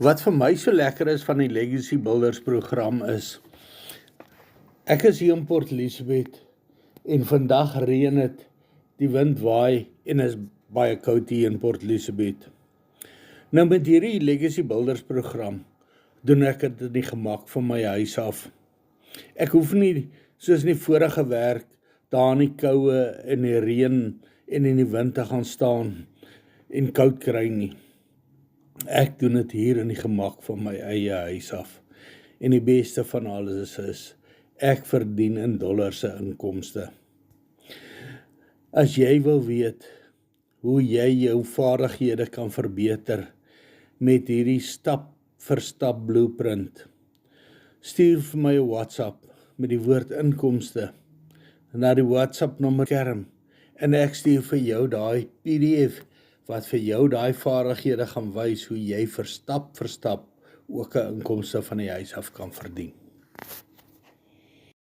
Wat vir my so lekker is van die Legacy Builders program is, ek is hier in Port Elizabeth en vandag reën het, die wind waai en is baie koud hier in Port Elizabeth. Nou met hierdie Legacy Builders program doen ek dit in die gemak van my huis af. Ek hoef nie soos in die vorige werk daar in die koue en die reën en in die wind te gaan staan en koud kry nie. Ek doen dit hier in die gemak van my eie huis af. En die beste van alles is, ek verdien in dollars se inkomste. As jy wil weet hoe jy jou vaardighede kan verbeter met hierdie stap vir stap blueprint, stuur vir my 'n WhatsApp met die woord inkomste na die WhatsApp nommer skerm en ek stuur vir jou daai PDF wat vir jou daai vaardighede gaan wys hoe jy vir stap ook 'n inkomste van die huis af kan verdien.